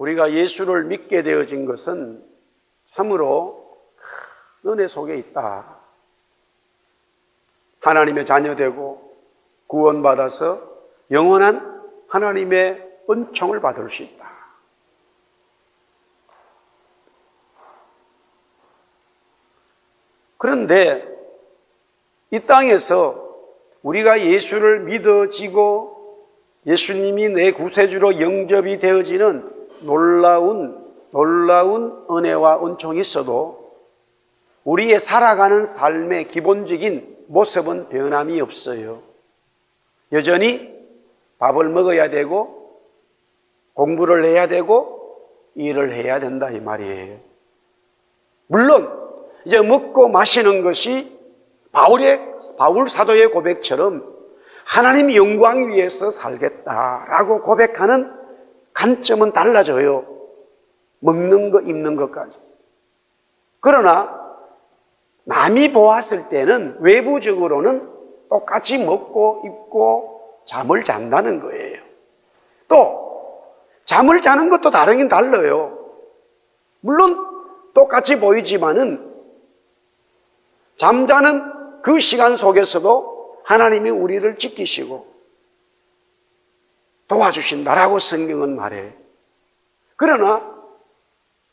우리가 예수를 믿게 되어진 것은 참으로 큰 은혜 속에 있다. 하나님의 자녀되고 구원받아서 영원한 하나님의 은총을 받을 수 있다. 그런데 이 땅에서 우리가 예수를 믿어지고 예수님이 내 구세주로 영접이 되어지는 놀라운 은혜와 은총이 있어도 우리의 살아가는 삶의 기본적인 모습은 변함이 없어요. 여전히 밥을 먹어야 되고 공부를 해야 되고 일을 해야 된다 이 말이에요. 물론 이제 먹고 마시는 것이 바울 사도의 고백처럼 하나님의 영광 위해서 살겠다라고 고백하는 관점은 달라져요. 먹는 것, 입는 것까지. 그러나 남이 보았을 때는 외부적으로는 똑같이 먹고 입고 잠을 잔다는 거예요. 또 잠을 자는 것도 다르긴 달라요. 물론 똑같이 보이지만은 잠자는 그 시간 속에서도 하나님이 우리를 지키시고 도와주신다라고 성경은 말해요. 그러나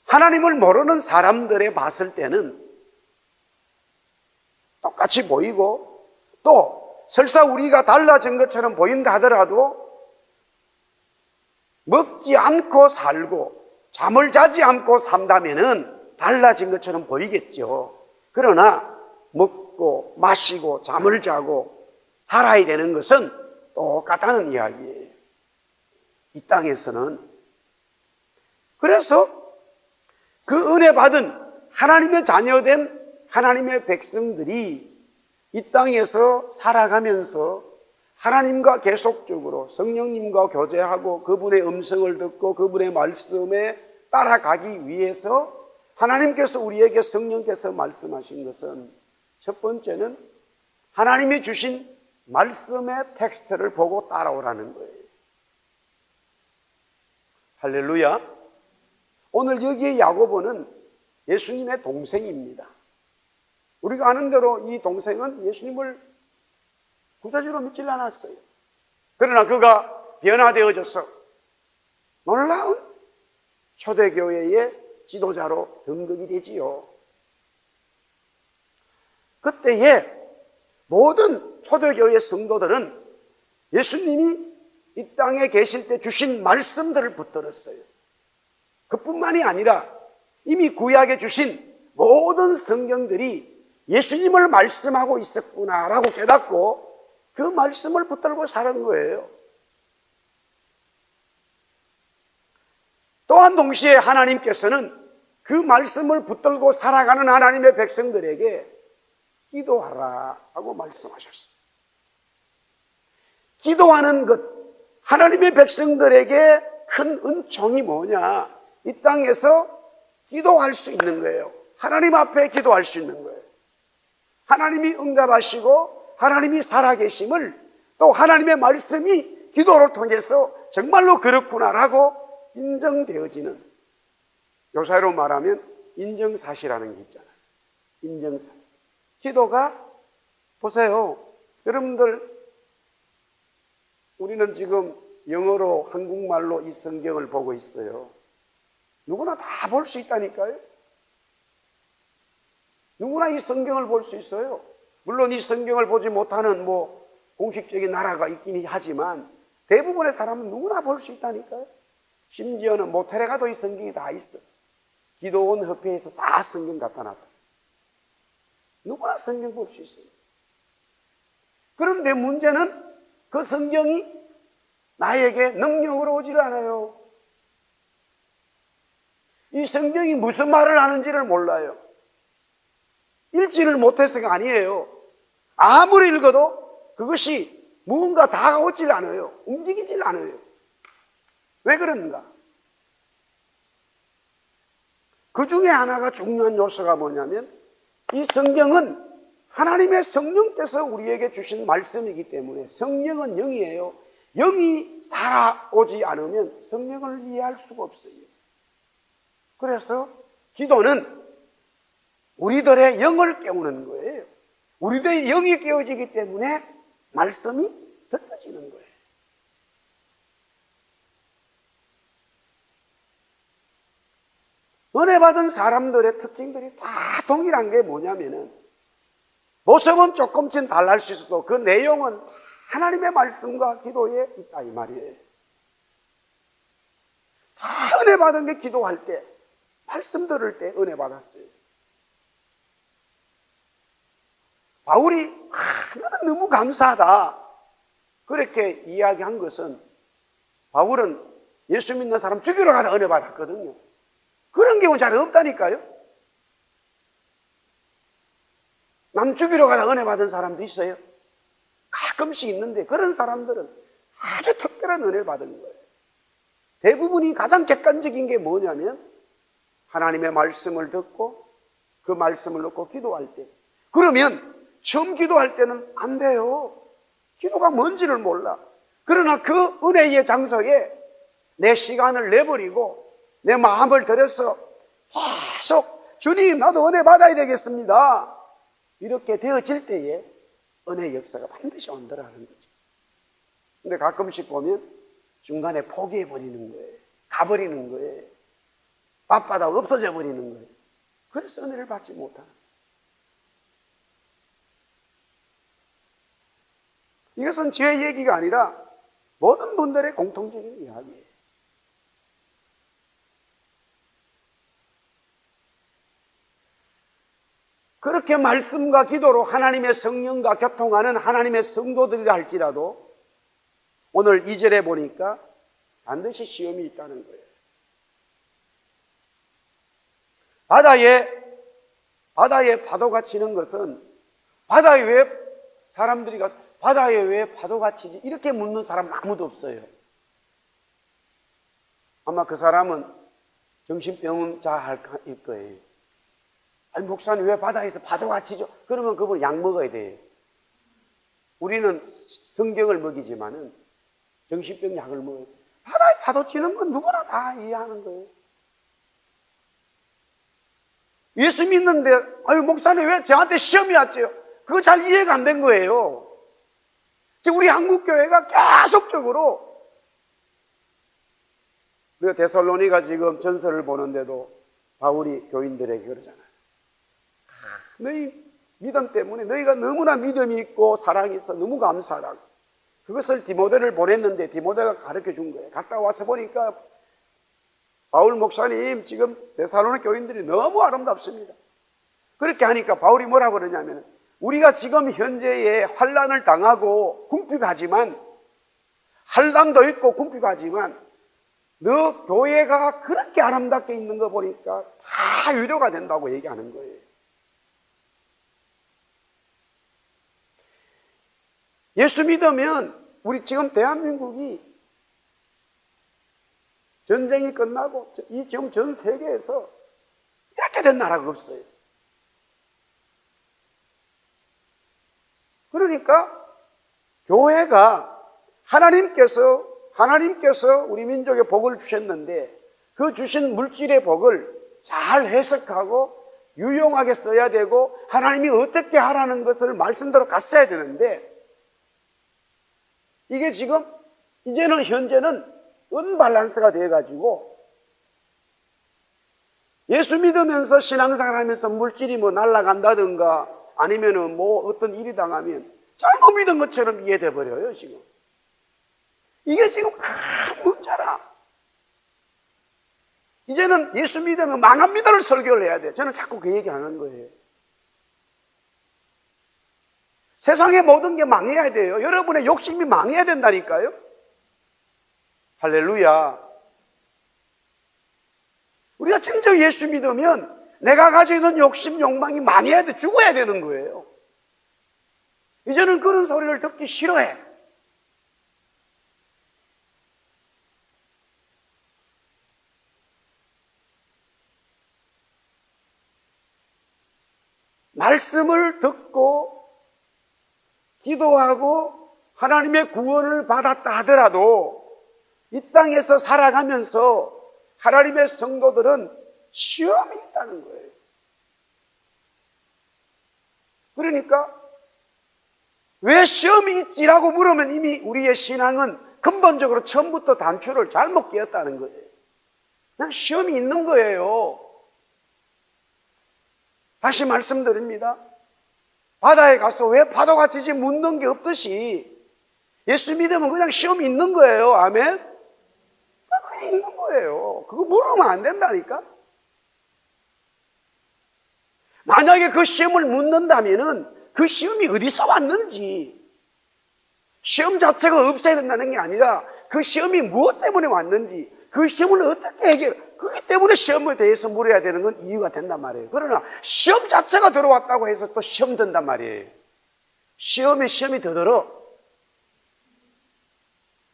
하나님을 모르는 사람들에 봤을 때는 똑같이 보이고 또 설사 우리가 달라진 것처럼 보인다 하더라도 먹지 않고 살고 잠을 자지 않고 산다면은 달라진 것처럼 보이겠죠. 그러나 먹고 마시고 잠을 자고 살아야 되는 것은 똑같다는 이야기예요. 이 땅에서는. 그래서 그 은혜 받은 하나님의 자녀된 하나님의 백성들이 이 땅에서 살아가면서 하나님과 계속적으로 성령님과 교제하고 그분의 음성을 듣고 그분의 말씀에 따라가기 위해서 하나님께서 우리에게 성령께서 말씀하신 것은 첫 번째는 하나님이 주신 말씀의 텍스트를 보고 따라오라는 거예요. 할렐루야. 오늘 여기에 야고보는 예수님의 동생입니다. 우리가 아는 대로 이 동생은 예수님을 구세주로 믿질 않았어요. 그러나 그가 변화되어져서 놀라운 초대교회의 지도자로 등극이 되지요. 그때에 모든 초대교회 성도들은 예수님이 이 땅에 계실 때 주신 말씀들을 붙들었어요. 그뿐만이 아니라 이미 구약에 주신 모든 성경들이 예수님을 말씀하고 있었구나라고 깨닫고 그 말씀을 붙들고 사는 거예요. 또한 동시에 하나님께서는 그 말씀을 붙들고 살아가는 하나님의 백성들에게 기도하라 하고 말씀하셨어요. 기도하는 것, 하나님의 백성들에게 큰 은총이 뭐냐? 이 땅에서 기도할 수 있는 거예요. 하나님 앞에 기도할 수 있는 거예요. 하나님이 응답하시고 하나님이 살아계심을 또 하나님의 말씀이 기도를 통해서 정말로 그렇구나라고 인정되어지는, 요사로 말하면 인정사실이라는 게 있잖아요. 인정사실. 기도가, 보세요. 여러분들, 우리는 지금 영어로 한국말로 이 성경을 보고 있어요. 누구나 다 볼 수 있다니까요. 누구나 이 성경을 볼 수 있어요. 물론 이 성경을 보지 못하는 공식적인 나라가 있긴 하지만 대부분의 사람은 누구나 볼 수 있다니까요. 심지어는 모텔에 가도 이 성경이 다 있어. 기도원 협회에서 다 성경 갖다 놨다. 누구나 성경 볼 수 있어요. 그런데 문제는 그 성경이 나에게 능력으로 오질 않아요. 이 성경이 무슨 말을 하는지를 몰라요. 읽지를 못해서가 아니에요. 아무리 읽어도 그것이 무언가 다가오질 않아요. 움직이질 않아요. 왜 그런가? 그 중에 하나가 중요한 요소가 뭐냐면 이 성경은 하나님의 성령께서 우리에게 주신 말씀이기 때문에 성령은 영이에요. 영이 살아오지 않으면 성령을 이해할 수가 없어요. 그래서 기도는 우리들의 영을 깨우는 거예요. 우리들의 영이 깨어지기 때문에 말씀이 들려지는 거예요. 은혜 받은 사람들의 특징들이 다 동일한 게 뭐냐면은, 모습은 조금씩 달랄 수 있어도 그 내용은 하나님의 말씀과 기도에 있다 이 말이에요. 다 은혜 받은 게 기도할 때, 말씀 들을 때 은혜 받았어요. 바울이 나는 너무 감사하다 그렇게 이야기한 것은, 바울은 예수 믿는 사람 죽이러 가다 은혜 받았거든요. 그런 경우 잘 없다니까요. 남 죽이러 가다 은혜 받은 사람도 있어요. 가끔씩 있는데 그런 사람들은 아주 특별한 은혜를 받은 거예요. 대부분이 가장 객관적인 게 뭐냐면, 하나님의 말씀을 듣고 그 말씀을 놓고 기도할 때, 그러면 처음 기도할 때는 안 돼요. 기도가 뭔지를 몰라. 그러나 그 은혜의 장소에 내 시간을 내버리고 내 마음을 들여서 계속 주님 나도 은혜 받아야 되겠습니다, 이렇게 되어질 때에 은혜의 역사가 반드시 온다라는 거죠. 근데 가끔씩 보면 중간에 포기해버리는 거예요. 가버리는 거예요. 바빠다 없어져 버리는 거예요. 그래서 은혜를 받지 못하는 거예요. 이것은 제 얘기가 아니라 모든 분들의 공통적인 이야기예요. 그렇게 말씀과 기도로 하나님의 성령과 교통하는 하나님의 성도들이라 할지라도 오늘 2절에 보니까 반드시 시험이 있다는 거예요. 바다에 파도가 치는 것은, 바다에 왜 사람들이 바다에 왜 파도가 치지? 이렇게 묻는 사람 아무도 없어요. 아마 그 사람은 정신병자일 거예요. 아니, 목사님 왜 바다에서 파도가 치죠? 그러면 그분 약 먹어야 돼요. 우리는 성경을 먹이지만은 정신병 약을 먹어야 돼요. 바다에 파도 치는 건 누구나 다 이해하는 거예요. 예수 믿는데, 아유, 목사님 왜 저한테 시험이 왔죠? 그거 잘 이해가 안 된 거예요. 지금 우리 한국교회가 계속적으로, 우리가 데살로니가 지금 전설을 보는데도 바울이 교인들에게 그러잖아요. 너희 믿음 때문에 너희가 너무나 믿음이 있고 사랑이 있어 너무 감사하다고. 그것을 디모데를 보냈는데 디모데가 가르쳐 준 거예요. 갔다 와서 보니까 바울 목사님 지금 데살로니 교인들이 너무 아름답습니다. 그렇게 하니까 바울이 뭐라고 그러냐면, 우리가 지금 현재의 환난을 당하고 궁핍하지만, 환난도 있고 궁핍하지만 너 교회가 그렇게 아름답게 있는 거 보니까 다 위로가 된다고 얘기하는 거예요. 예수 믿으면, 우리 지금 대한민국이 전쟁이 끝나고 이 지금 전 세계에서 이렇게 된 나라가 없어요. 그러니까 교회가 하나님께서 우리 민족에 복을 주셨는데 그 주신 물질의 복을 잘 해석하고 유용하게 써야 되고 하나님이 어떻게 하라는 것을 말씀대로 갔어야 되는데, 이게 지금 이제는 현재는 언밸런스가 돼가지고 예수 믿으면서 신앙생활 하면서 물질이 뭐 날아간다든가 아니면은 뭐 어떤 일이 당하면 잘못 믿은 것처럼 이해돼 버려요. 지금 이게 지금 큰 문제라. 이제는 예수 믿으면 망합니다를 설교를 해야 돼. 저는 자꾸 그 얘기 하는 거예요. 세상의 모든 게 망해야 돼요. 여러분의 욕심이 망해야 된다니까요. 할렐루야. 우리가 진짜 예수 믿으면 내가 가지고 있는 욕심, 욕망이 망해야 돼. 죽어야 되는 거예요. 이제는 그런 소리를 듣기 싫어해. 말씀을 듣고 기도하고 하나님의 구원을 받았다 하더라도 이 땅에서 살아가면서 하나님의 성도들은 시험이 있다는 거예요. 그러니까 왜 시험이 있지라고 물으면 이미 우리의 신앙은 근본적으로 처음부터 단추를 잘못 끼었다는 거예요. 그냥 시험이 있는 거예요. 다시 말씀드립니다. 바다에 가서 왜 파도가 치지 묻는 게 없듯이 예수 믿으면 그냥 시험이 있는 거예요. 아멘? 그냥 있는 거예요. 그거 물으면 안 된다니까? 만약에 그 시험을 묻는다면은 그 시험이 어디서 왔는지, 시험 자체가 없어야 된다는 게 아니라 그 시험이 무엇 때문에 왔는지, 그 시험을 어떻게 그렇기 때문에 시험에 대해서 물어야 되는 건 이유가 된단 말이에요. 그러나 시험 자체가 들어왔다고 해서 또 시험 든단 말이에요. 시험에 시험이 더 들어.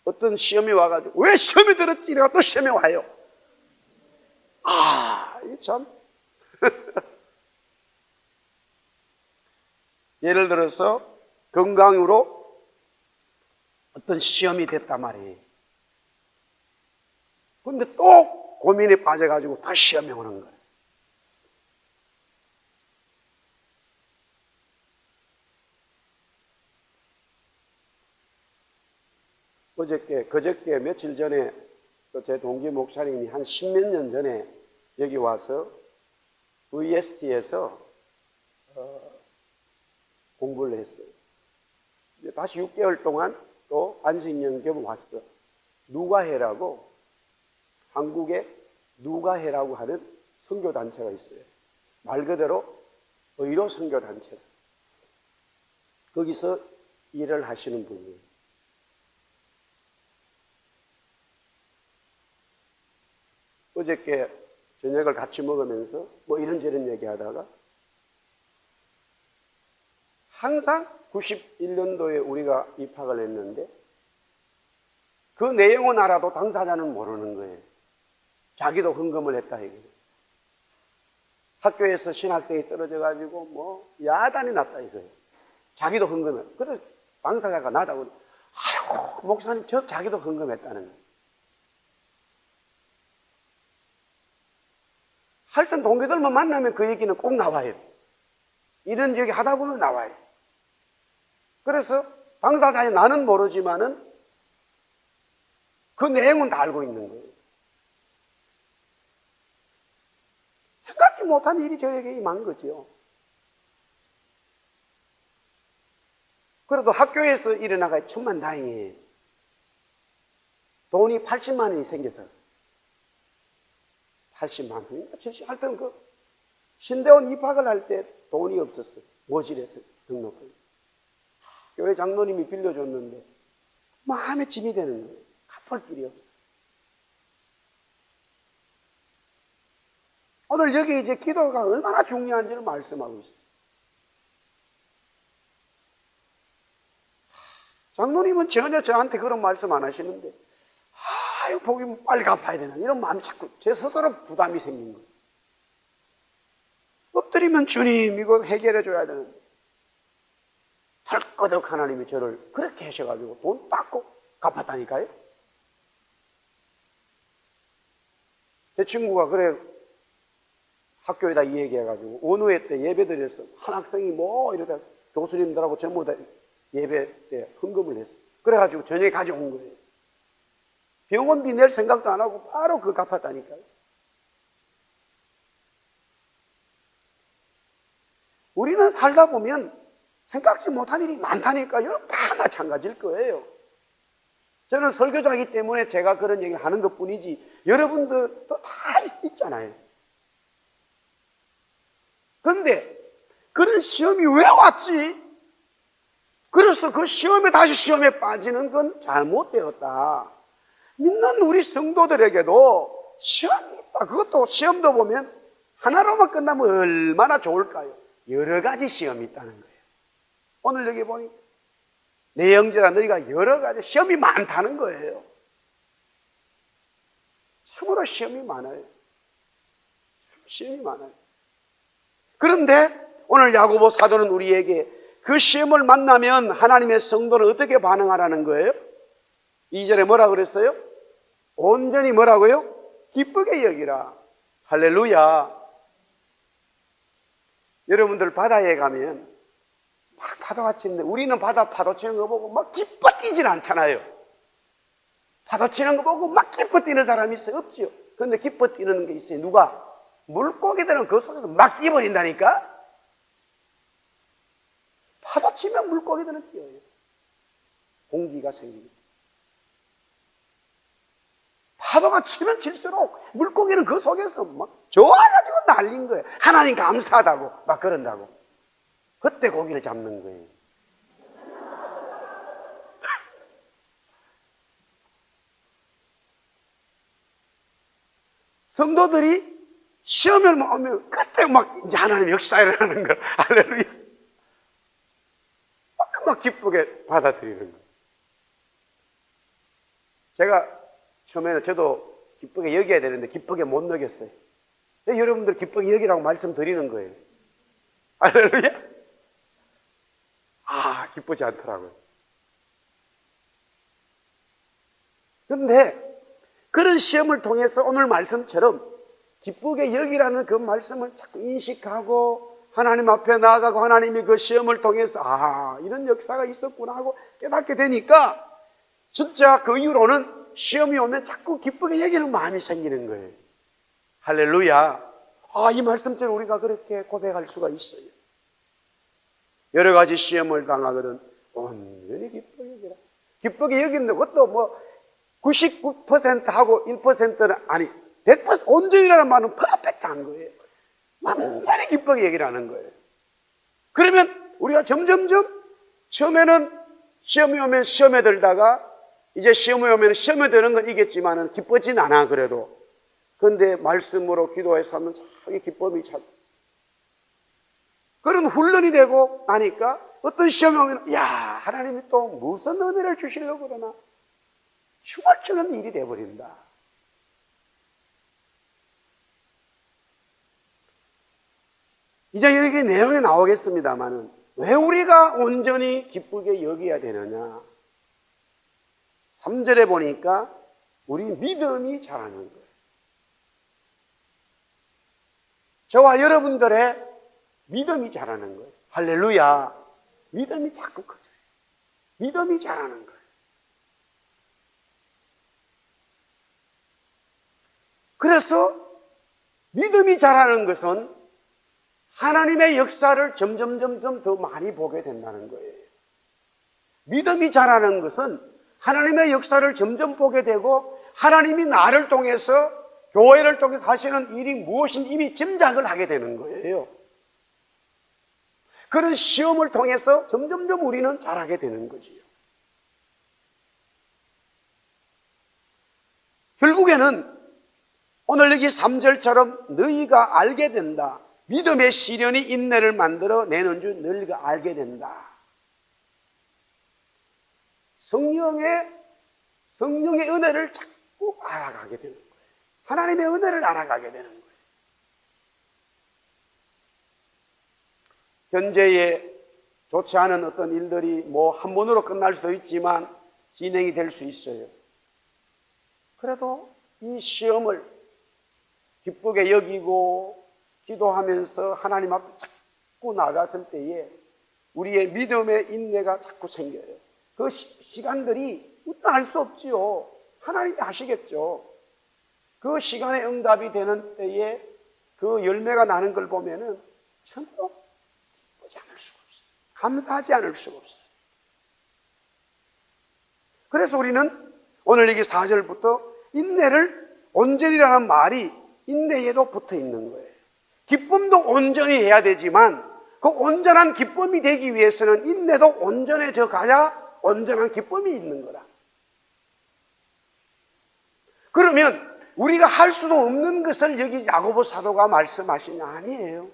어떤 시험이 와가지고 왜 시험이 들었지? 이래가 또 시험이 와요. 이 참. 예를 들어서 건강으로 어떤 시험이 됐단 말이에요. 근데 또 고민에 빠져가지고 다시 시험이 오는 거예요. 그저께 며칠 전에 제 동기 목사님이 한 10몇 년 전에 여기 와서 VST에서 공부를 했어요. 다시 6개월 동안 또 안식년 겸 왔어. 누가해라고, 한국에 누가해라고 하는 선교단체가 있어요. 말 그대로 의료 선교단체다. 거기서 일을 하시는 분이에요. 어저께 저녁을 같이 먹으면서 뭐 이런저런 얘기하다가 항상 91년도에 우리가 입학을 했는데 그 내용은 알아도 당사자는 모르는 거예요. 자기도 헌금을 했다 이거예요. 학교에서 신학생이 떨어져가지고 뭐 야단이 났다 이거예요. 자기도 헌금을. 그래서 당사자가 나다고 아이고 목사님 저 자기도 헌금했다는 거예요. 하여튼 동기들만 만나면 그 얘기는 꼭 나와요. 이런 얘기 하다 보면 나와요. 그래서 당사자의 나는 모르지만은 그 내용은 다 알고 있는 거예요. 생각지 못한 일이 저에게 임한 거죠. 그래도 학교에서 일어나가 천만다행이에요. 돈이 80만 원이 생겨서 80만 원. 하여튼 그 신대원 입학을 할 때 돈이 없었어요. 모실에서 등록을. 교회 장로님이 빌려줬는데 마음에 짐이 되는 거예요. 갚을 길이 없어요. 오늘 여기 이제 기도가 얼마나 중요한지를 말씀하고 있어요. 장로님은 전혀 저한테 그런 말씀 안 하시는데 이거 복이 빨리 갚아야 되나 이런 마음이 자꾸 제 스스로 부담이 생긴 거예요. 엎드리면 주님 이거 해결해 줘야 되는데 털거덕 하나님이 저를 그렇게 하셔가지고 돈 닦고 갚았다니까요. 제 친구가 그래 학교에다 이 얘기해가지고 온우회 때 예배 드려서 한 학생이 뭐 이러다 교수님들하고 전부 다 예배 때 헌금을 했어. 그래가지고 저녁에 가져온 거예요. 병원비 낼 생각도 안 하고 바로 그거 갚았다니까요. 우리는 살다 보면 생각지 못한 일이 많다니까요. 다 마찬가지일 거예요. 저는 설교자이기 때문에 제가 그런 얘기를 하는 것 뿐이지 여러분들도 다 있잖아요. 그런데 그런 시험이 왜 왔지? 그래서 그 시험에 다시 시험에 빠지는 건 잘못되었다. 믿는 우리 성도들에게도 시험이 있다. 그것도 시험도 보면 하나로만 끝나면 얼마나 좋을까요? 여러 가지 시험이 있다는 거예요. 오늘 여기 보니 내 형제라 너희가 여러 가지 시험이 많다는 거예요. 참으로 시험이 많아요. 시험이 많아요. 그런데 오늘 야고보 사도는 우리에게 그 시험을 만나면 하나님의 성도는 어떻게 반응하라는 거예요? 2절에 뭐라 그랬어요? 온전히 뭐라고요? 기쁘게 여기라. 할렐루야. 여러분들 바다에 가면 막 파도가 치는데 우리는 바다 파도 치는 거 보고 막 기뻐 뛰진 않잖아요. 파도 치는 거 보고 막 기뻐 뛰는 사람이 있어요? 없지요. 그런데 기뻐 뛰는 게 있어요. 누가? 물고기들은 그 속에서 막 뛰어버린다니까. 파도 치면 물고기들은 뛰어요. 공기가 생기고. 파도가 치면 칠수록 물고기는 그 속에서 막 좋아가지고 날린 거예요. 하나님 감사하다고 막 그런다고. 그때 고기를 잡는 거예요. 성도들이 시험을 오면 그때 막 이제 하나님 역사를 하는 거. 할렐루야. 막 기쁘게 받아들이는 거예요. 제가 처음에는 저도 기쁘게 여겨야 되는데 기쁘게 못 여겼어요. 여러분들 기쁘게 여기라고 말씀드리는 거예요. 할렐루야. 기쁘지 않더라고요. 그런데 그런 시험을 통해서 오늘 말씀처럼 기쁘게 여기라는 그 말씀을 자꾸 인식하고 하나님 앞에 나아가고 하나님이 그 시험을 통해서 이런 역사가 있었구나 하고 깨닫게 되니까 진짜 그 이후로는 시험이 오면 자꾸 기쁘게 여기는 마음이 생기는 거예요. 할렐루야. 이 말씀처럼 우리가 그렇게 고백할 수가 있어요. 여러 가지 시험을 당하거든 온전히 기쁘게 여기라. 기쁘게 여기는데 그것도 뭐 99%하고 1%는 아니 100% 온전이라는 말은 퍼펙트한 거예요. 완전히 기쁘게 여기라는 거예요. 그러면 우리가 점점점 처음에는 시험이 오면 시험에 들다가 이제 시험이 오면 시험에 드는 건 이겠지만은 기쁘진 않아 그래도. 그런데 말씀으로 기도해서 하면 자기 기쁨이 참. 그런 훈련이 되고 나니까 어떤 시험이 오면 하나님이 또 무슨 은혜를 주시려고 그러나 춤을 추는 일이 되어버린다. 이제 여기 내용에 나오겠습니다만은 왜 우리가 온전히 기쁘게 여겨야 되느냐. 3절에 보니까 우리 믿음이 자라는 거예요. 저와 여러분들의 믿음이 자라는 거예요. 할렐루야. 믿음이 자꾸 커져요. 믿음이 자라는 거예요. 그래서 믿음이 자라는 것은 하나님의 역사를 점점 더 많이 보게 된다는 거예요. 믿음이 자라는 것은 하나님의 역사를 점점 보게 되고 하나님이 나를 통해서 교회를 통해서 하시는 일이 무엇인지 이미 짐작을 하게 되는 거예요. 그런 시험을 통해서 점점점 우리는 자라게 되는 거지요. 결국에는 오늘 여기 3절처럼 너희가 알게 된다. 믿음의 시련이 인내를 만들어 내는 줄 너희가 알게 된다. 성령의 은혜를 자꾸 알아가게 되는 거예요. 하나님의 은혜를 알아가게 되는 거예요. 현재에 좋지 않은 어떤 일들이 한 번으로 끝날 수도 있지만 진행이 될 수 있어요. 그래도 이 시험을 기쁘게 여기고 기도하면서 하나님 앞에 자꾸 나갔을 때에 우리의 믿음의 인내가 자꾸 생겨요. 그 시간들이 우리는 알 수 없지요. 하나님이 아시겠죠. 그 시간에 응답이 되는 때에 그 열매가 나는 걸 보면은 전혀 기쁘지 않을 수가 없어요. 감사하지 않을 수가 없어요. 그래서 우리는 오늘 여기 4절부터 인내를 온전이라는 말이 인내에도 붙어 있는 거예요. 기쁨도 온전히 해야 되지만 그 온전한 기쁨이 되기 위해서는 인내도 온전해져 가야 온전한 기쁨이 있는 거라. 그러면 우리가 할 수도 없는 것을 여기 야고보 사도가 말씀하시냐? 아니에요.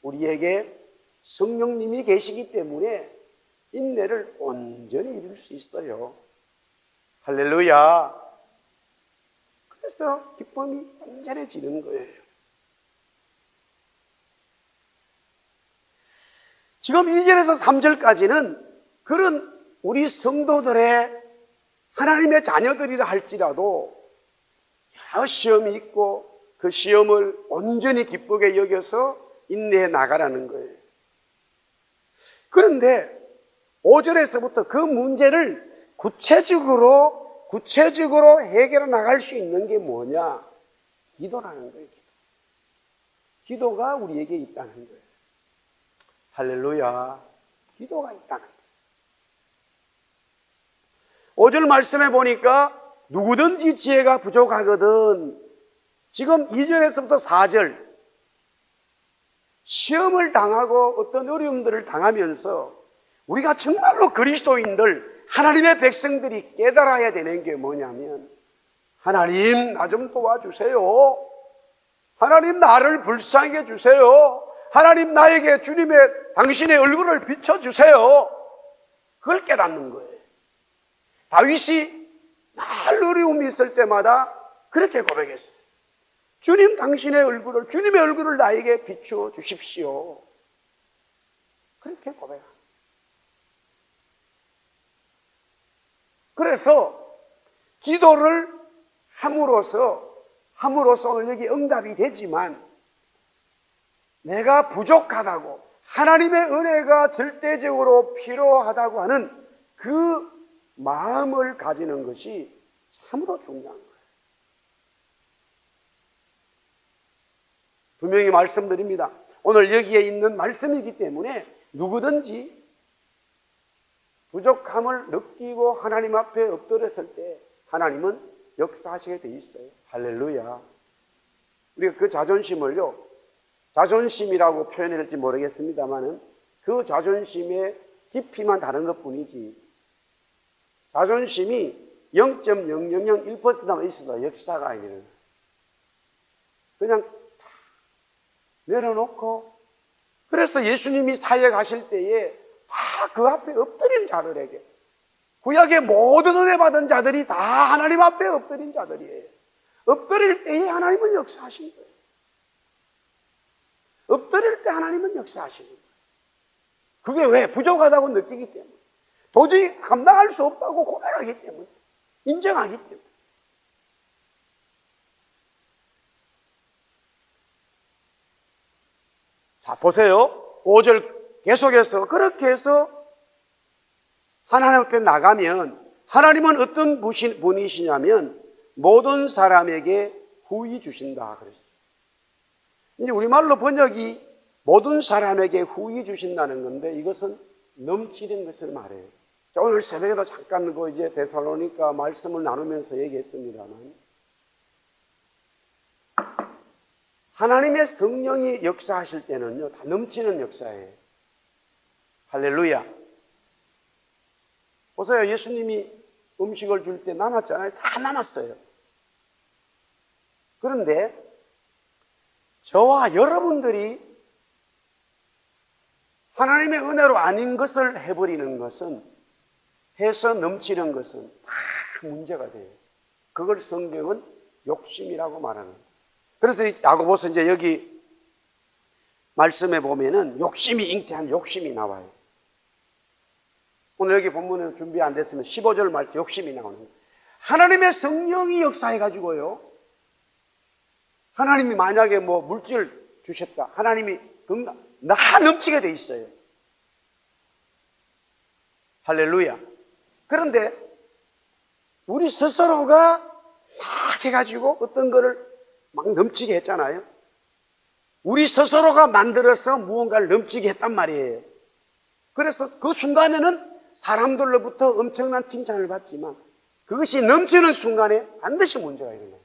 우리에게 성령님이 계시기 때문에 인내를 온전히 이룰 수 있어요. 할렐루야. 그래서 기쁨이 온전해지는 거예요. 지금 1절에서 3절까지는 그런 우리 성도들의 하나님의 자녀들이라 할지라도 여러 시험이 있고 그 시험을 온전히 기쁘게 여겨서 인내해 나가라는 거예요. 그런데 5절에서부터 그 문제를 구체적으로 해결해 나갈 수 있는 게 뭐냐? 기도라는 거예요. 기도가 우리에게 있다는 거예요. 할렐루야. 기도가 있다는 거예요. 5절 말씀에 보니까 누구든지 지혜가 부족하거든. 지금 2절에서부터 4절 시험을 당하고 어떤 어려움들을 당하면서 우리가 정말로 그리스도인들, 하나님의 백성들이 깨달아야 되는 게 뭐냐면, 하나님 나 좀 도와주세요. 하나님 나를 불쌍히 해주세요. 하나님 나에게 당신의 얼굴을 비춰주세요. 그걸 깨닫는 거예요. 다윗이 날 어려움이 있을 때마다 그렇게 고백했어요. 주님 주님의 얼굴을 나에게 비추어 주십시오. 그렇게 고백합니다. 그래서 기도를 함으로써 오늘 여기 응답이 되지만, 내가 부족하다고, 하나님의 은혜가 절대적으로 필요하다고 하는 그 마음을 가지는 것이 참으로 중요한 거예요. 분명히 말씀드립니다. 오늘 여기에 있는 말씀이기 때문에 누구든지 부족함을 느끼고 하나님 앞에 엎드렸을 때 하나님은 역사하시게 돼 있어요. 할렐루야. 우리가 그 자존심이라고 표현해야 될지 모르겠습니다만은 그 자존심의 깊이만 다른 것 뿐이지, 자존심이 0.0001%만 있어도 역사가 아니에요. 그냥 다 내려놓고, 그래서 예수님이 사역 하실 때에 다 그 앞에 엎드린 자들에게, 구약의 모든 은혜 받은 자들이 다 하나님 앞에 엎드린 자들이에요. 엎드릴 때에 하나님은 역사하신 거예요. 엎드릴 때 하나님은 역사하시는 거예요. 그게 왜? 부족하다고 느끼기 때문에, 도저히 감당할 수 없다고 고백하기 때문에, 인정하기 때문에. 자, 보세요. 5절 계속해서 그렇게 해서 하나님 앞에 나가면, 하나님은 어떤 분이시냐면 모든 사람에게 후히 주신다 그랬어요. 이제 우리말로 번역이 모든 사람에게 후히 주신다는 건데, 이것은 넘치는 것을 말해요. 자, 오늘 새벽에도 잠깐 이제 데살로니가 말씀을 나누면서 얘기했습니다만, 하나님의 성령이 역사하실 때는요, 다 넘치는 역사예요. 할렐루야. 보세요. 예수님이 음식을 줄 때 남았잖아요. 다 남았어요. 그런데 저와 여러분들이 하나님의 은혜로 아닌 것을 해버리는 것은, 해서 넘치는 것은 다 문제가 돼요. 그걸 성경은 욕심이라고 말하는 거예요. 그래서 야고보서 이제 여기 말씀에 보면은 욕심이 잉태한 욕심이 나와요. 오늘 여기 본문에 준비 안 됐으면 15절 말씀 욕심이 나오는 거예요. 하나님의 성령이 역사해가지고요, 하나님이 만약에 물질 주셨다, 하나님이 다 넘치게 돼 있어요. 할렐루야. 그런데 우리 스스로가 막 해가지고 어떤 거를 막 넘치게 했잖아요. 우리 스스로가 만들어서 무언가를 넘치게 했단 말이에요. 그래서 그 순간에는 사람들로부터 엄청난 칭찬을 받지만, 그것이 넘치는 순간에 반드시 문제가 일어나요.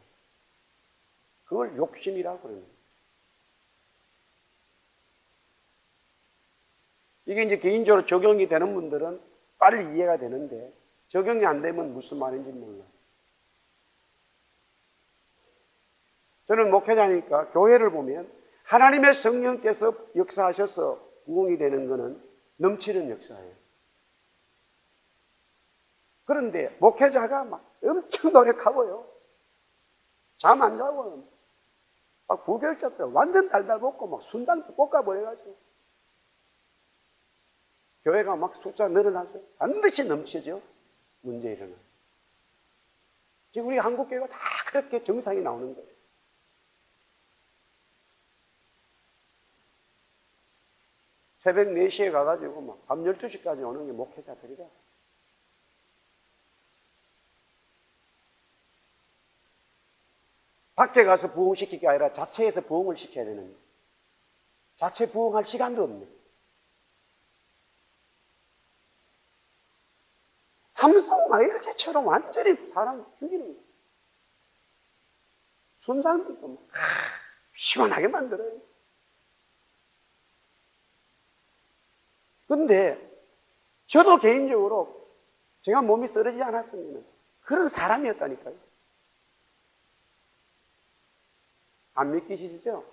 그걸 욕심이라고 그러는 거예요. 이게 이제 개인적으로 적용이 되는 분들은 빨리 이해가 되는데, 적용이 안 되면 무슨 말인지 몰라요. 저는 목회자니까 교회를 보면 하나님의 성령께서 역사하셔서 부흥이 되는 것은 넘치는 역사예요. 그런데 목회자가 막 엄청 노력하고요, 잠 안 자고 막 부교육자들 완전 달달 볶고 막 순당 볶아버려가지고 교회가 막 숫자 늘어나죠. 반드시 넘치죠. 문제 일어나요. 지금 우리 한국교회가 다 그렇게 정상이 나오는 거예요. 새벽 4시에 가가지고 막 밤 12시까지 오는 게 목회자들이라. 밖에 가서 부흥시킬 게 아니라 자체에서 부흥을 시켜야 되는 거예요. 자체 부흥할 시간도 없네. 삼성 마일제처럼 완전히 사람 죽이는 거예요. 순살도 시원하게 만들어요. 근데 저도 개인적으로 제가 몸이 쓰러지지 않았으면 그런 사람이었다니까요. 안 믿기시죠?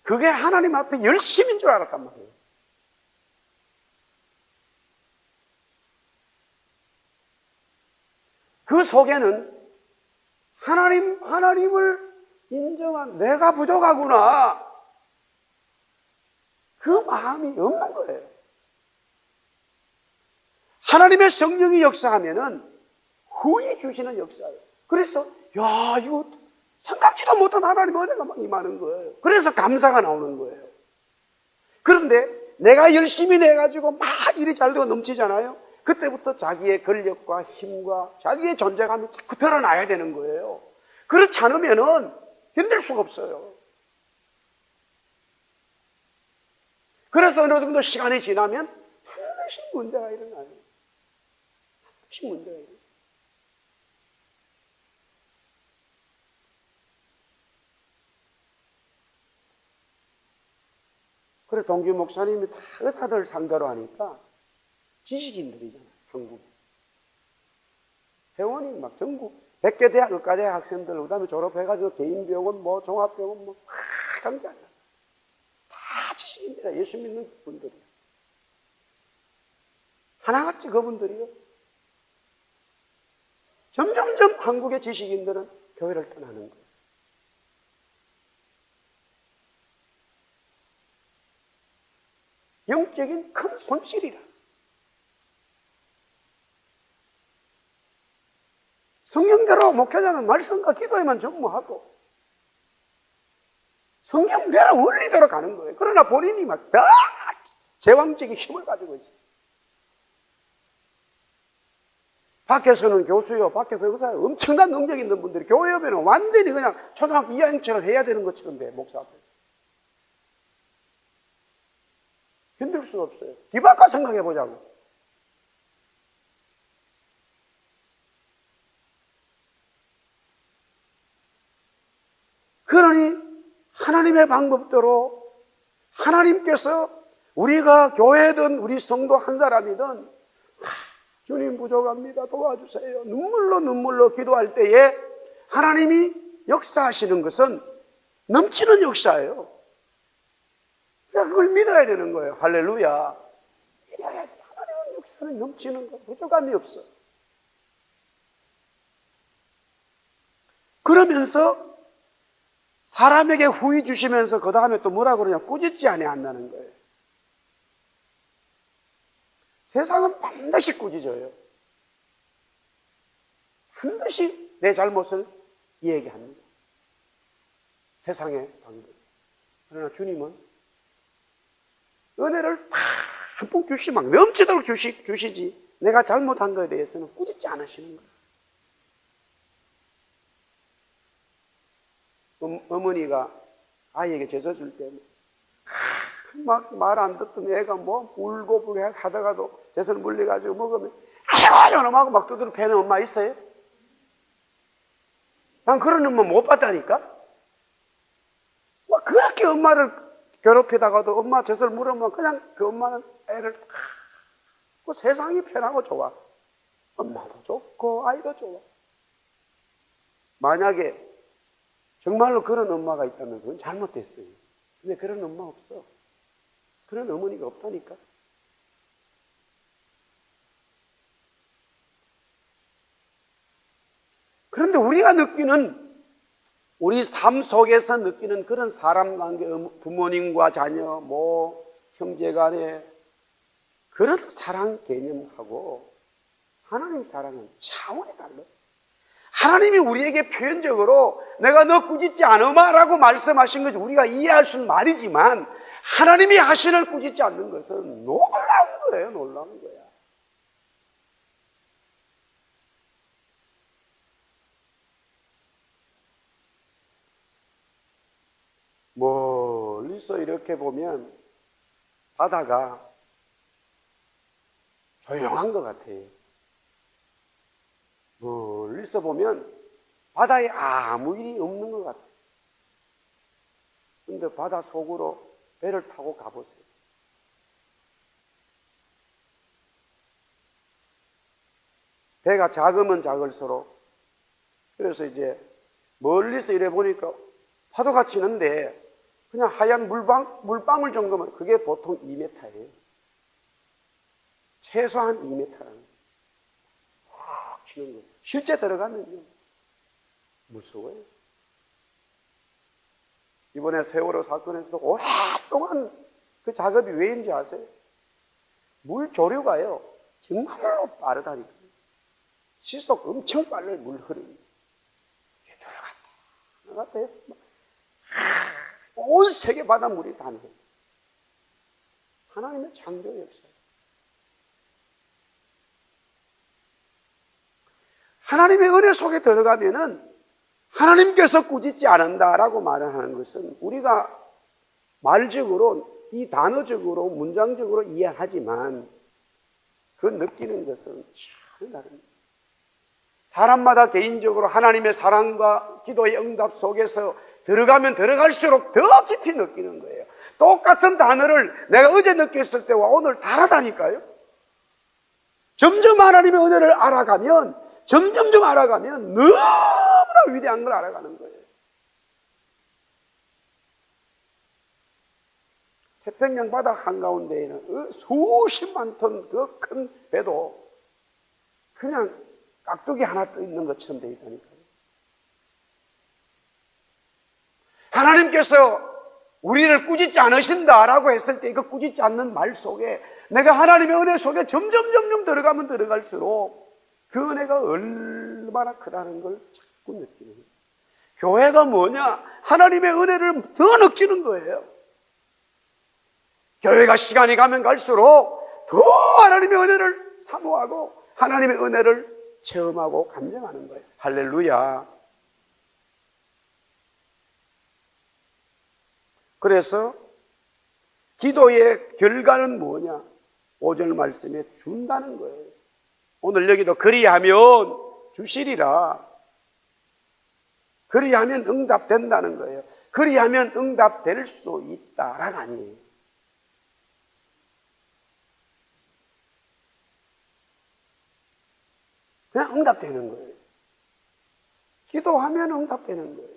그게 하나님 앞에 열심인 줄 알았단 말이에요. 그 속에는 하나님을 인정한 내가 부족하구나. 그 마음이 없는 거예요. 하나님의 성령이 역사하면은 후히 주시는 역사예요. 그래서 야 이거 생각지도 못한 하나님의 은혜가 막 임하는 거예요. 그래서 감사가 나오는 거예요. 그런데 내가 열심히 내가지고 막 일이 잘 되고 넘치잖아요. 그때부터 자기의 권력과 힘과 자기의 존재감이 자꾸 드러나야 되는 거예요. 그렇지 않으면은 힘들 수가 없어요. 그래서 어느 정도 시간이 지나면 반드시 문제가 일어나요. 반드시 문제가 일어나요. 그래 동규 목사님이 다 의사들 상대로 하니까 지식인들이잖아요. 한국 회원이 막 전국 100개 대학, 의과대 학생들 그 다음에 졸업해가지고 개인병원 뭐 종합병원 뭐 다 강좌야. 다 지식인들이야. 예수 믿는 분들이야. 하나같이 그분들이요. 점점점 한국의 지식인들은 교회를 떠나는 거예요. 영적인 큰 손실이라. 성경대로 목회자는 말씀과 기도에만 전무하고 성경대로 원리대로 가는 거예요. 그러나 본인이 막 다 제왕적인 힘을 가지고 있어요. 밖에서는 교수요, 밖에서 의사요, 엄청난 능력 있는 분들이 교회 오면 완전히 그냥 초등학교 2학년처럼 해야 되는 것처럼 돼, 목사 앞에서. 힘들 수가 없어요. 뒤바꿔 생각해 보자고. 그러니 하나님의 방법대로 하나님께서 우리가 교회든 우리 성도 한 사람이든 주님 부족합니다. 도와주세요. 눈물로 기도할 때에 하나님이 역사하시는 것은 넘치는 역사예요. 그러니까 그걸 믿어야 되는 거예요. 할렐루야. 믿어야 돼. 하나님의 역사는 넘치는 거. 부족함이 없어. 그러면서 사람에게 후히 주시면서 그 다음에 또 뭐라 그러냐. 꾸짖지 않는다는 거예요. 세상은 반드시 꾸짖어요. 반드시 내 잘못을 얘기합니다. 세상의 방법. 그러나 주님은 은혜를 다 한 푼 막 넘치도록 주시지 내가 잘못한 것에 대해서는 꾸짖지 않으시는 거예요. 어머니가 아이에게 젖어줄 때 막 말 안 듣던 애가 뭐 울고 하다가도 젖을 물려가지고 먹으면 아이고 저놈하고 막 두드려 패는 엄마 있어요? 난 그런 엄마 못 봤다니까. 막 그렇게 엄마를 괴롭히다가도 엄마 젖을 물으면 그냥 그 엄마는 애를 그 세상이 편하고 좋아. 엄마도 좋고 아이도 좋아. 만약에 정말로 그런 엄마가 있다면 그건 잘못됐어요. 근데 그런 엄마 없어. 그런 어머니가 없다니까. 그런데 우리가 느끼는 우리 삶 속에서 느끼는 그런 사람 관계, 부모님과 자녀, 뭐 형제 간의 그런 사랑 개념하고 하나님 사랑은 차원이 달라요. 하나님이 우리에게 표현적으로 내가 너 꾸짖지 않으마 라고 말씀하신 것이 우리가 이해할 수 있는 말이지만 하나님이 하시는 꾸짖지 않는 것은 놀라운 거예요. 놀라운 거야. 멀리서 이렇게 보면 바다가 조용한 것 같아요. 멀리서 보면 바다에 아무 일이 없는 것 같아요. 근데 바다 속으로 배를 타고 가보세요. 배가 작으면 작을수록, 그래서 이제 멀리서 이래 보니까 파도가 치는데 그냥 하얀 물방울 정도면 그게 보통 2m예요. 최소한 2m라는 확 치는 거예요. 실제 들어가면요 무서워요. 이번에 세월호 사건에서도 오랫동안 그 작업이 왜인지 아세요? 물 조류가요 정말로 빠르다니까요. 시속 엄청 빨라요. 물 흐름이 들어갔다 나갔다 해서 온 세계 바닷물이 다 내요. 하나님의 창조 역사. 하나님의 은혜 속에 들어가면은 하나님께서 꾸짖지 않는다라고 말을 하는 것은 우리가 말적으로, 이 단어적으로, 문장적으로 이해하지만 그 느끼는 것은 참 다릅니다. 사람마다 개인적으로 하나님의 사랑과 기도의 응답 속에서 들어가면 들어갈수록 더 깊이 느끼는 거예요. 똑같은 단어를 내가 어제 느꼈을 때와 오늘 다르다니까요. 점점 하나님의 은혜를 알아가면, 점점점 알아가면 너무나 위대한 걸 알아가는 거예요. 태평양 바다 한가운데에는 수십만 톤 그 큰 배도 그냥 깍두기 하나 떠 있는 것처럼 되어 있다니까요. 하나님께서 우리를 꾸짖지 않으신다라고 했을 때 그 꾸짖지 않는 말 속에 내가 하나님의 은혜 속에 점점 들어가면 들어갈수록 그 은혜가 얼마나 크다는 걸 자꾸 느끼는 거예요. 교회가 뭐냐? 하나님의 은혜를 더 느끼는 거예요. 교회가 시간이 가면 갈수록 더 하나님의 은혜를 사모하고 하나님의 은혜를 체험하고 감정하는 거예요. 할렐루야. 그래서 기도의 결과는 뭐냐? 5절 말씀에 준다는 거예요. 오늘 여기도 그리하면 주시리라. 그리하면 응답된다는 거예요. 그리하면 응답될 수 있다라가 아니에요. 그냥 응답되는 거예요. 기도하면 응답되는 거예요.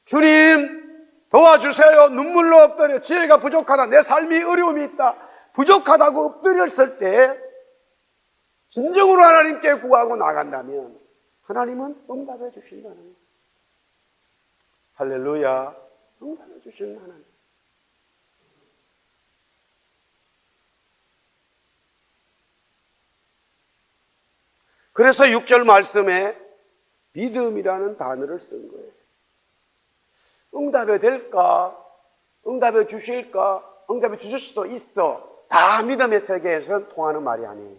주님 도와주세요. 눈물로 엎드려 지혜가 부족하다. 내 삶이 어려움이 있다. 부족하다고 엎드렸을 때 진정으로 하나님께 구하고 나간다면 하나님은 응답해 주신다는 거예요. 할렐루야. 응답해 주시는 하나님. 그래서 6절 말씀에 믿음이라는 단어를 쓴 거예요. 응답이 될까? 응답해 주실까? 응답해 주실 수도 있어. 다 믿음의 세계에서는 통하는 말이 아니에요.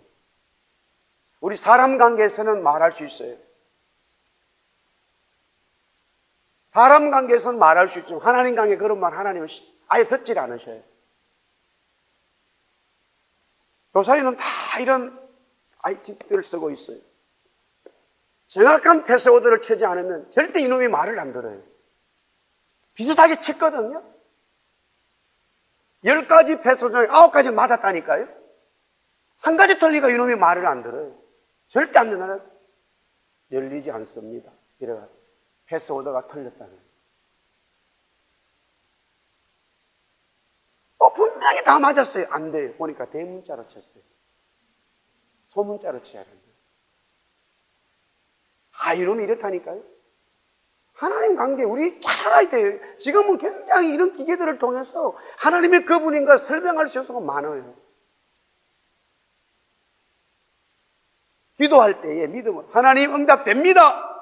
우리 사람 관계에서는 말할 수 있어요. 사람 관계에서는 말할 수 있지만 하나님 관계 그런 말 하나님은 아예 듣질 않으셔요. 교사에는 다 이런 아이디어를 쓰고 있어요. 정확한 패스워드를 치지 않으면 절대 이놈이 말을 안 들어요. 비슷하게 쳤거든요. 10가지 패스워드 중에 9가지 맞았다니까요. 한 가지 틀리니까 이놈이 말을 안 들어요. 절대 안 듣는 열리지 않습니다. 이래가 패스워드가 틀렸다는. 분명히 다 맞았어요. 안 돼요. 보니까 대문자로 쳤어요. 소문자로 쳐야 된다. 이놈이 이렇다니까요. 하나님 관계 우리 잘 알아야 돼요. 지금은 굉장히 이런 기계들을 통해서 하나님의 그분인가 설명할 수 있는 수가 많아요. 기도할 때에 믿음으로 하나님 응답됩니다.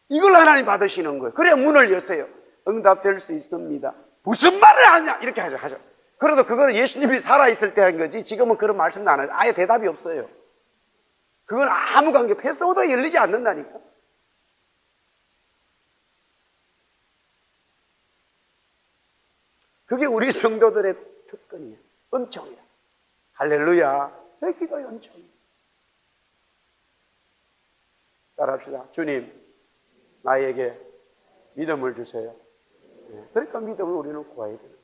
이걸 하나님 받으시는 거예요. 그래야 문을 여세요. 응답될 수 있습니다. 무슨 말을 하냐 이렇게 하죠. 그래도 그거는 예수님이 살아있을 때 한 거지 지금은 그런 말씀도 안 하죠. 아예 대답이 없어요. 그건 아무 관계, 패스워드가 열리지 않는다니까. 그게 우리 성도들의 특권이에요. 은총이야. 할렐루야. 내 기도의 은총이야. 따라합시다. 주님, 나에게 믿음을 주세요. 그러니까 믿음을 우리는 구해야 되는 거예요.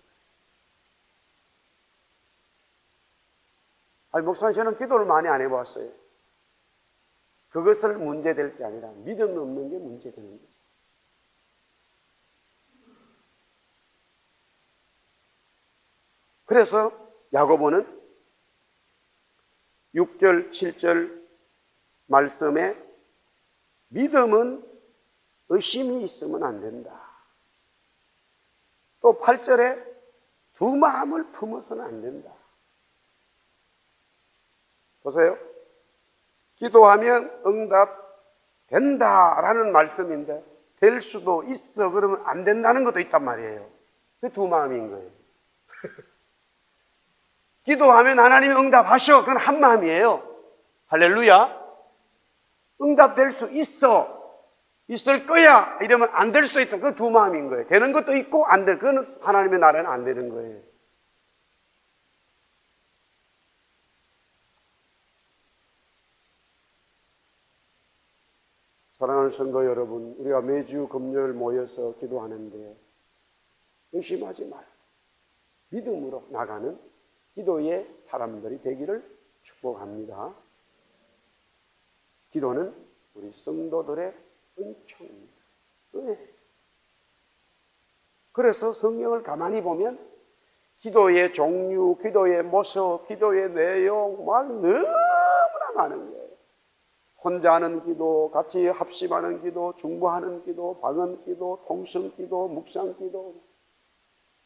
아니, 목사님, 저는 기도를 많이 안 해봤어요. 그것을 문제될 게 아니라 믿음 없는 게 문제되는 거죠. 그래서 야고보는 6절, 7절 말씀에 믿음은 의심이 있으면 안 된다. 또 8절에 두 마음을 품어서는 안 된다. 보세요. 기도하면 응답된다라는 말씀인데 될 수도 있어 그러면 안 된다는 것도 있단 말이에요. 그 두 마음인 거예요. 기도하면 하나님이 응답하셔. 그건 한 마음이에요. 할렐루야. 응답될 수 있어. 있을 거야. 이러면 안 될 수도 있다. 그 두 마음인 거예요. 되는 것도 있고 안 될. 그건 하나님의 나라는 안 되는 거예요. 사랑하는 성도 여러분, 우리가 매주 금요일 모여서 기도하는데 의심하지 말고 믿음으로 나가는 기도의 사람들이 되기를 축복합니다. 기도는 우리 성도들의 은총입니다. 은혜. 그래서 성경을 가만히 보면 기도의 종류, 기도의 모습, 기도의 내용 막 너무나 많은 거예요. 혼자 하는 기도, 같이 합심하는 기도, 중보하는 기도, 방언 기도, 통성 기도, 묵상 기도.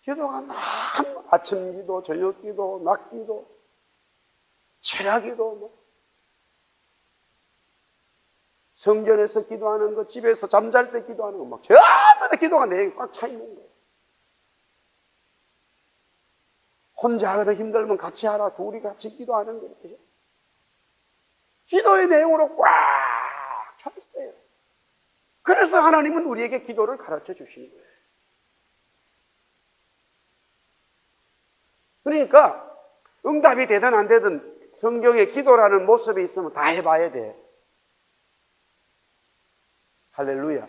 기도가 너무 아침 기도, 저녁 기도, 낮 기도, 철야 기도, 뭐. 성전에서 기도하는 거, 집에서 잠잘 때 기도하는 거, 막 전부 다 기도가 내용이 꽉 차 있는 거예요. 혼자 하기도 힘들면 같이 하라, 둘이 같이 기도하는 거예요. 기도의 내용으로 꽉 차 있어요. 그래서 하나님은 우리에게 기도를 가르쳐 주시는 거예요. 그러니까 응답이 되든 안 되든 성경에 기도라는 모습이 있으면 다 해봐야 돼. 할렐루야.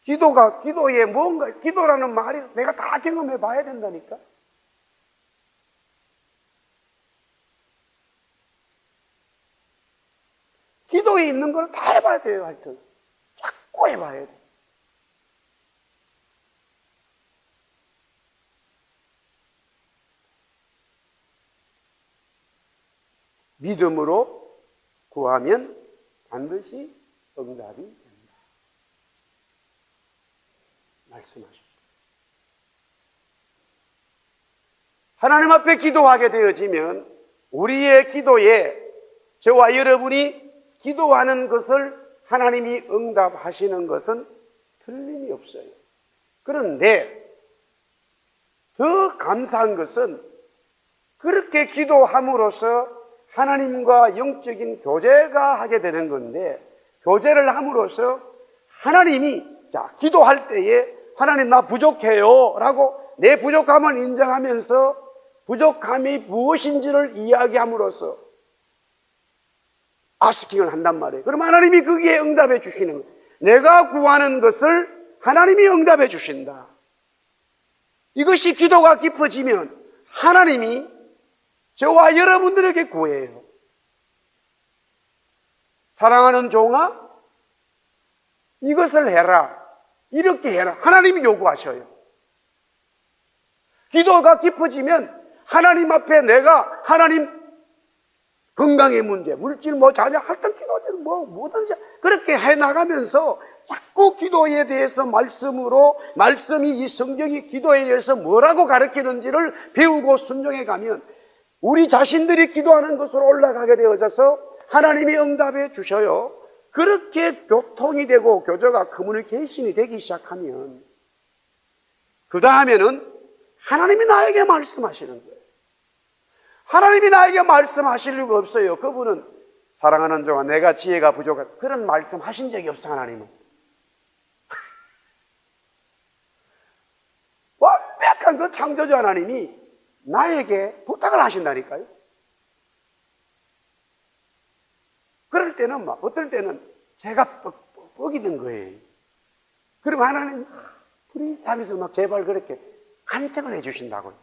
기도에 뭔가, 기도라는 말이 내가 다 경험해 봐야 된다니까. 기도에 있는 걸 다 해봐야 돼요, 하여튼. 자꾸 해봐야 돼. 믿음으로 구하면 반드시 응답이 된다. 말씀하십니다. 하나님 앞에 기도하게 되어지면 우리의 기도에 저와 여러분이 기도하는 것을 하나님이 응답하시는 것은 틀림이 없어요. 그런데 더 감사한 것은 그렇게 기도함으로써 하나님과 영적인 교제가 하게 되는 건데, 교제를 함으로써 하나님이 기도할 때에 하나님 나 부족해요 라고 내 부족함을 인정하면서 부족함이 무엇인지를 이야기함으로써 아스킹을 한단 말이에요. 그럼 하나님이 거기에 응답해 주시는 거예요. 내가 구하는 것을 하나님이 응답해 주신다. 이것이 기도가 깊어지면 하나님이 저와 여러분들에게 구해요. 사랑하는 종아, 이것을 해라. 이렇게 해라. 하나님이 요구하셔요. 기도가 깊어지면 하나님 앞에 내가 하나님 건강의 문제, 물질 자녀 할던 기도들 뭐든지 그렇게 해나가면서 자꾸 기도에 대해서 말씀이 이 성경이 기도에 대해서 뭐라고 가르치는지를 배우고 순종해 가면 우리 자신들이 기도하는 것으로 올라가게 되어져서 하나님이 응답해 주셔요. 그렇게 교통이 되고 교제가 커뮤니케이션이 되기 시작하면 그 다음에는 하나님이 나에게 말씀하시는 거예요. 하나님이 나에게 말씀하실 리가 없어요. 그분은 사랑하는 종아 내가 지혜가 부족하다 그런 말씀 하신 적이 없어. 하나님은 완벽한 그 창조주 하나님이 나에게 부탁을 하신다니까요. 그럴 때는 막 어떨 때는 제가 뻑이 든 거예요. 그럼 하나님 프리삼에서 막 제발 그렇게 간청을 해주신다고요.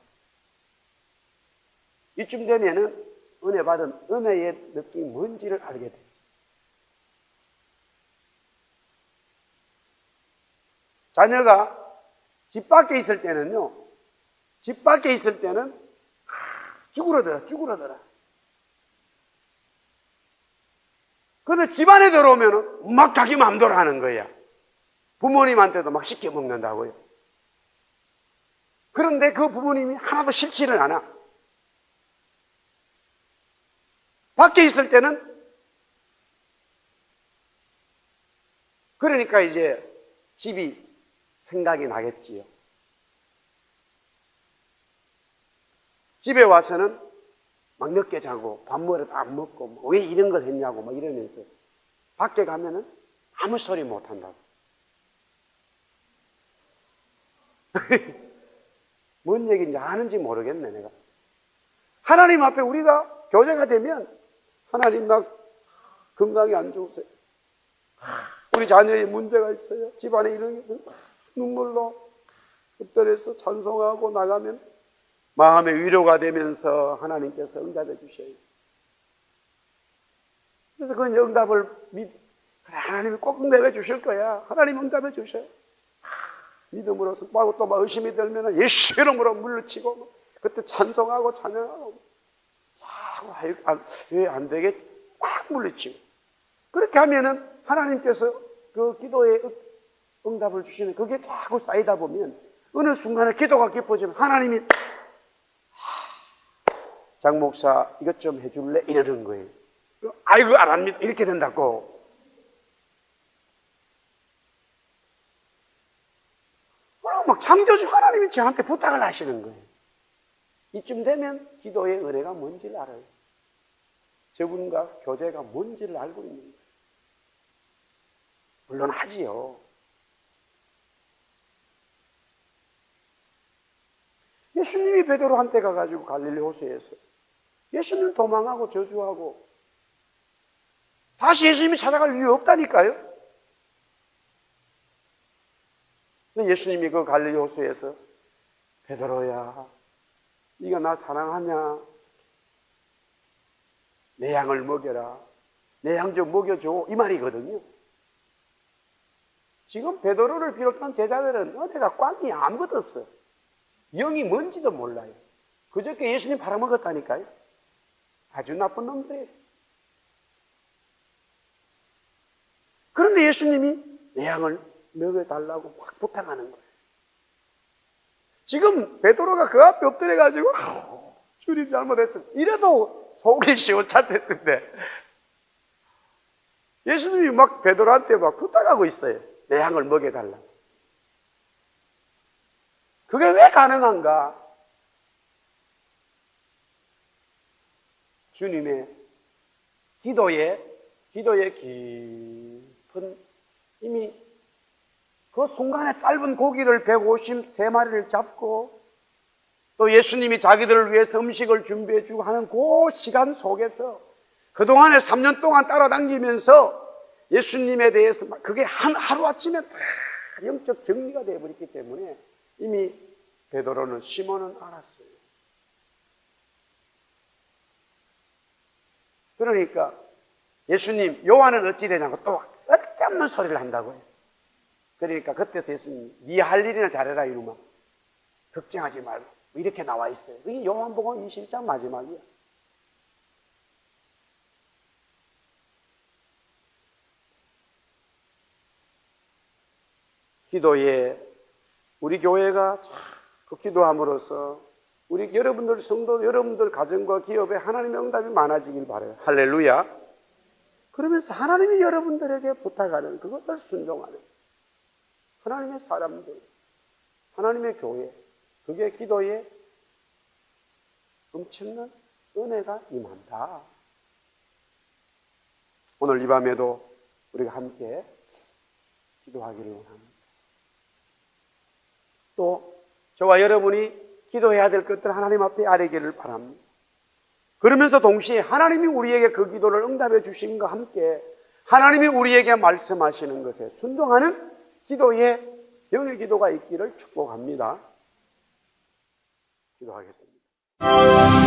이쯤 되면은 은혜 받은 은혜의 느낌이 뭔지를 알게 돼요. 자녀가 집 밖에 있을 때는요, 집 밖에 있을 때는 쭈그러들어. 그런데 집 안에 들어오면은 막 자기 마음대로 하는 거야. 부모님한테도 막 시켜 먹는다고요. 그런데 그 부모님이 하나도 싫지를 않아. 밖에 있을 때는 그러니까 이제 집이 생각이 나겠지요. 집에 와서는 막 늦게 자고 밥먹어도 안 먹고 뭐 왜 이런 걸 했냐고 막 이러면서 밖에 가면은 아무 소리 못 한다고. 뭔 얘기인지 아는지 모르겠네 내가. 하나님 앞에 우리가 교제가 되면 하나님 나 건강이 안 좋으세요. 우리 자녀에 문제가 있어요. 집안에 이런 게 있어요. 눈물로 엎드려서 찬송하고 나가면 마음의 위로가 되면서 하나님께서 응답해 주셔요. 그래서 그 응답을 그래, 하나님이 꼭 응답해 주실 거야. 하나님 응답해 주셔요. 믿음으로 승부하고 또 막 의심이 들면 예수 이름으로 물리치고 그때 찬송하고 찬양하고 왜 안 되겠지? 막 물리치고 그렇게 하면은 하나님께서 그 기도에 응답을 주시는 그게 자꾸 쌓이다 보면 어느 순간에 기도가 깊어지면 하나님이 장 목사 이것 좀 해줄래? 이러는 거예요. 아이고 안 합니다. 이렇게 된다고. 그럼 막 창조주 하나님이 저한테 부탁을 하시는 거예요. 이쯤 되면 기도의 은혜가 뭔지를 알아요. 저분과 교제가 뭔지를 알고 있는 거예요. 물론 하지요. 예수님이 베드로한테 가가지고 갈릴리 호수에서 예수님 도망하고 저주하고 다시 예수님이 찾아갈 이유 없다니까요. 근데 예수님이 그 갈릴리 호수에서 베드로야 네가 나 사랑하냐? 내 양을 먹여라. 내 양 좀 먹여줘. 이 말이거든요. 지금 베드로를 비롯한 제자들은 어디가 꽝이 아무것도 없어요. 영이 뭔지도 몰라요. 그저께 예수님 팔아먹었다니까요. 아주 나쁜 놈들이에요. 그런데 예수님이 내 양을 먹여달라고 막 부탁하는 거예요. 지금 베드로가 그 앞에 엎드려가지고 주님 잘못했어. 이래도 속이 시원찮을 텐데 예수님이 막 베드로한테 막 부탁하고 있어요. 내 양을 먹여달라. 그게 왜 가능한가? 주님의 기도의 깊은 이미 그 순간에 짧은 고기를 153마리를 잡고 또 예수님이 자기들을 위해서 음식을 준비해 주고 하는 그 시간 속에서 그동안에 3년 동안 따라다니면서 예수님에 대해서 그게 하루아침에 다 영적 정리가 되어버렸기 때문에 이미 베드로는 시몬은 알았어요. 그러니까 예수님 요한은 어찌 되냐고 또 쓸데없는 소리를 한다고요. 그러니까 그때서 예수님 네 할 일이나 잘해라 이놈아. 걱정하지 말고 이렇게 나와 있어요. 이게 요한복음 20장 마지막이야. 기도에 우리 교회가 그 기도함으로써 우리 여러분들 성도 여러분들 가정과 기업에 하나님의 응답이 많아지길 바라요. 할렐루야. 그러면서 하나님이 여러분들에게 부탁하는 그것을 순종하는 하나님의 사람들, 하나님의 교회, 그게 기도에 엄청난 은혜가 임한다. 오늘 이 밤에도 우리가 함께 기도하기를 원합니다. 또 저와 여러분이 기도해야 될 것들 하나님 앞에 아뢰기를 바랍니다. 그러면서 동시에 하나님이 우리에게 그 기도를 응답해 주심과 함께 하나님이 우리에게 말씀하시는 것에 순종하는 기도의 영의 기도가 있기를 축복합니다. 기도하겠습니다.